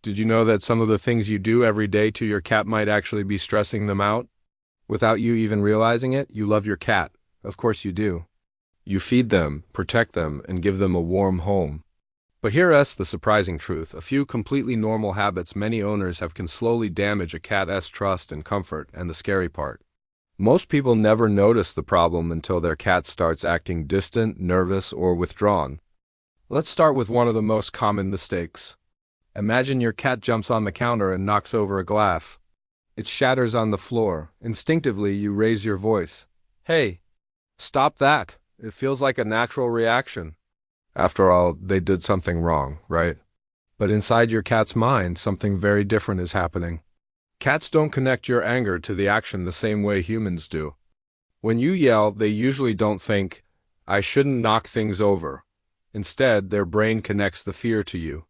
Did you know that some of the things you do every day to your cat might actually be stressing them out? Without you even realizing it, you love your cat. Of course you do. You feed them, protect them, and give them a warm home. But here's the surprising truth. A few completely normal habits many owners have can slowly damage a cat's trust and comfort, and the scary part. Most people never notice the problem until their cat starts acting distant, nervous, or withdrawn. Let's start with one of the most common mistakes. Imagine your cat jumps on the counter and knocks over a glass. It shatters on the floor. Instinctively, you raise your voice. Hey, stop that. It feels like a natural reaction. After all, they did something wrong, right? But inside your cat's mind, something very different is happening. Cats don't connect your anger to the action the same way humans do. When you yell, they usually don't think, I shouldn't knock things over. Instead, their brain connects the fear to you.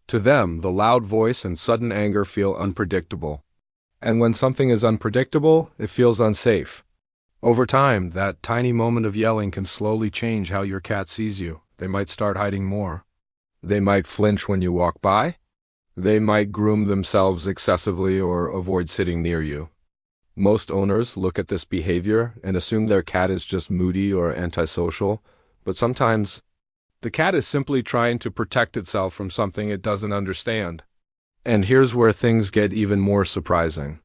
To them, the loud voice and sudden anger feel unpredictable. And when something is unpredictable, it feels unsafe. Over time, that tiny moment of yelling can slowly change how your cat sees you. They might start hiding more. They might flinch when you walk by. They might groom themselves excessively or avoid sitting near you. Most owners look at this behavior and assume their cat is just moody or antisocial, but sometimes the cat is simply trying to protect itself from something it doesn't understand. And here's where things get even more surprising.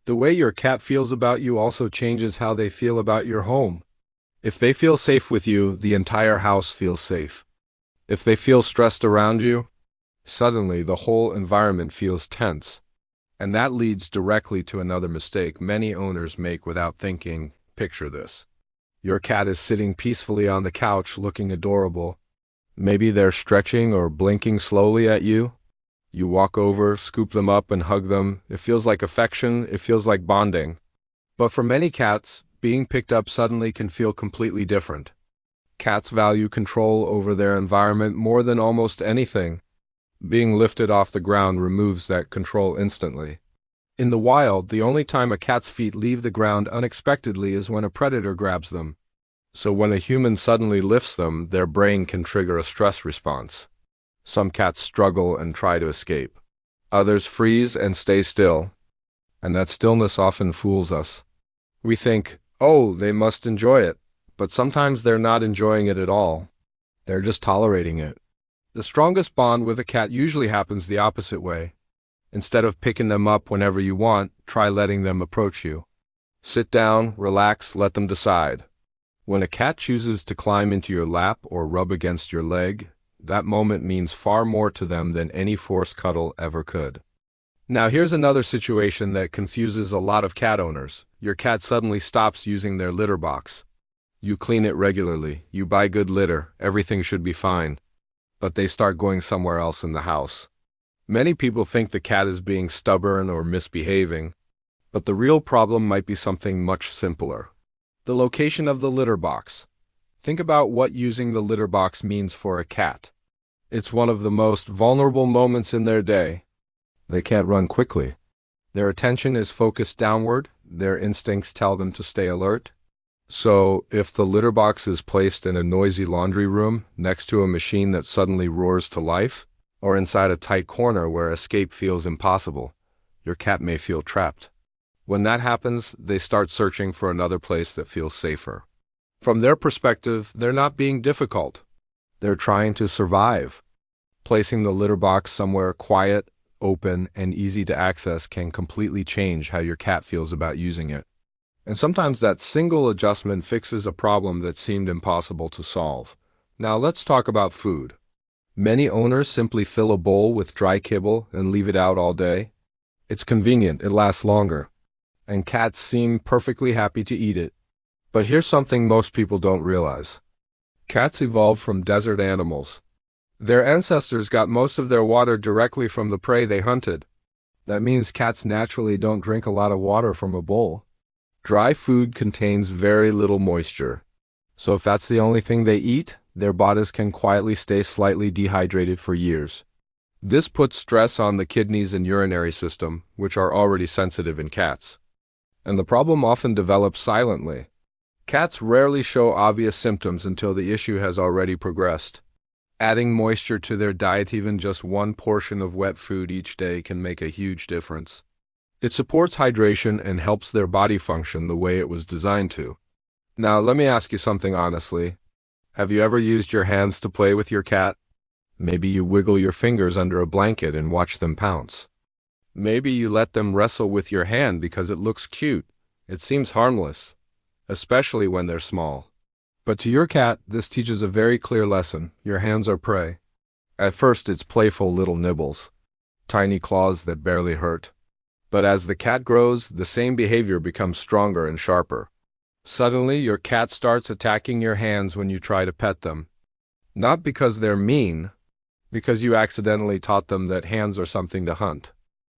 The way your cat feels about you also changes how they feel about your home. If they feel safe with you, the entire house feels safe. If they feel stressed around you, suddenly the whole environment feels tense. And that leads directly to another mistake many owners make without thinking. Picture this. Your cat is sitting peacefully on the couch looking adorable. Maybe they're stretching or blinking slowly at you. You walk over, scoop them up, and hug them. It feels like affection, it feels like bonding. But for many cats, being picked up suddenly can feel completely different. Cats value control over their environment more than almost anything. Being lifted off the ground removes that control instantly. In the wild, the only time a cat's feet leave the ground unexpectedly is when a predator grabs them. So when a human suddenly lifts them, their brain can trigger a stress response. Some cats struggle and try to escape. Others freeze and stay still. And that stillness often fools us. We think, oh, they must enjoy it. But sometimes they're not enjoying it at all. They're just tolerating it. The strongest bond with a cat usually happens the opposite way. Instead of picking them up whenever you want, try letting them approach you. Sit down, relax, let them decide. When a cat chooses to climb into your lap or rub against your leg, that moment means far more to them than any forced cuddle ever could. Now here's another situation that confuses a lot of cat owners. Your cat suddenly stops using their litter box. You clean it regularly, you buy good litter, everything should be fine. But they start going somewhere else in the house. Many people think the cat is being stubborn or misbehaving, but the real problem might be something much simpler. The location of the litter box. Think about what using the litter box means for a cat. It's one of the most vulnerable moments in their day. They can't run quickly. Their attention is focused downward. Their instincts tell them to stay alert. So, if the litter box is placed in a noisy laundry room, next to a machine that suddenly roars to life, or inside a tight corner where escape feels impossible, your cat may feel trapped. When that happens, they start searching for another place that feels safer. From their perspective, they're not being difficult. They're trying to survive. Placing the litter box somewhere quiet, open, and easy to access can completely change how your cat feels about using it. And sometimes that single adjustment fixes a problem that seemed impossible to solve. Now let's talk about food. Many owners simply fill a bowl with dry kibble and leave it out all day. It's convenient, it lasts longer, and cats seem perfectly happy to eat it. But here's something most people don't realize. Cats evolved from desert animals. Their ancestors got most of their water directly from the prey they hunted. That means cats naturally don't drink a lot of water from a bowl. Dry food contains very little moisture. So if that's the only thing they eat, their bodies can quietly stay slightly dehydrated for years. This puts stress on the kidneys and urinary system, which are already sensitive in cats. And the problem often develops silently. Cats rarely show obvious symptoms until the issue has already progressed. Adding moisture to their diet, even just one portion of wet food each day, can make a huge difference. It supports hydration and helps their body function the way it was designed to. Now, let me ask you something honestly. Have you ever used your hands to play with your cat? Maybe you wiggle your fingers under a blanket and watch them pounce. Maybe you let them wrestle with your hand because it looks cute. It seems harmless, especially when they're small. But to your cat, this teaches a very clear lesson. Your hands are prey. At first, it's playful little nibbles, tiny claws that barely hurt. But as the cat grows, the same behavior becomes stronger and sharper. Suddenly, your cat starts attacking your hands when you try to pet them. Not because they're mean, because you accidentally taught them that hands are something to hunt.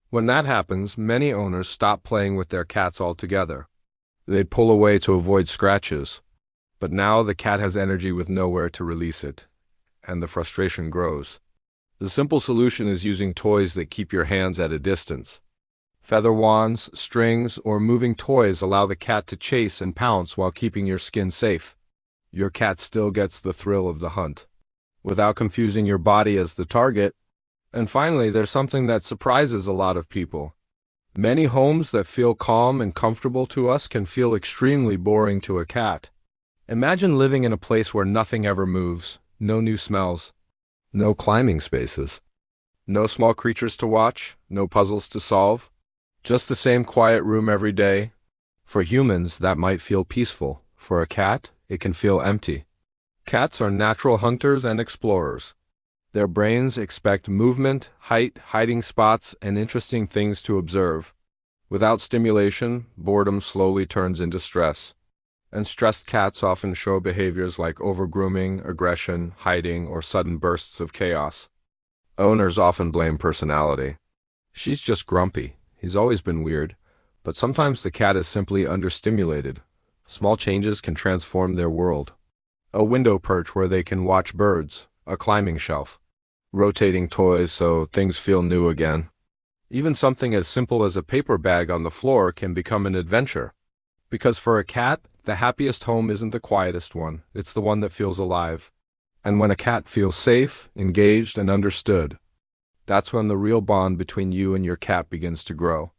When that happens, many owners stop playing with their cats altogether. They'd pull away to avoid scratches. But now the cat has energy with nowhere to release it, and the frustration grows. The simple solution is using toys that keep your hands at a distance. Feather wands, strings, or moving toys allow the cat to chase and pounce while keeping your skin safe. Your cat still gets the thrill of the hunt, without confusing your body as the target. And finally, there's something that surprises a lot of people. Many homes that feel calm and comfortable to us can feel extremely boring to a cat. Imagine living in a place where nothing ever moves, no new smells, no climbing spaces, no small creatures to watch, no puzzles to solve. Just the same quiet room every day. For humans, that might feel peaceful. For a cat, it can feel empty. Cats are natural hunters and explorers. Their brains expect movement, height, hiding spots, and interesting things to observe. Without stimulation, boredom slowly turns into stress. And stressed cats often show behaviors like overgrooming, aggression, hiding, or sudden bursts of chaos. Owners often blame personality. She's just grumpy. He's always been weird, but sometimes the cat is simply understimulated. Small changes can transform their world. A window perch where they can watch birds, a climbing shelf, rotating toys so things feel new again. Even something as simple as a paper bag on the floor can become an adventure. Because for a cat, the happiest home isn't the quietest one, it's the one that feels alive. And when a cat feels safe, engaged, and understood, that's when the real bond between you and your cat begins to grow.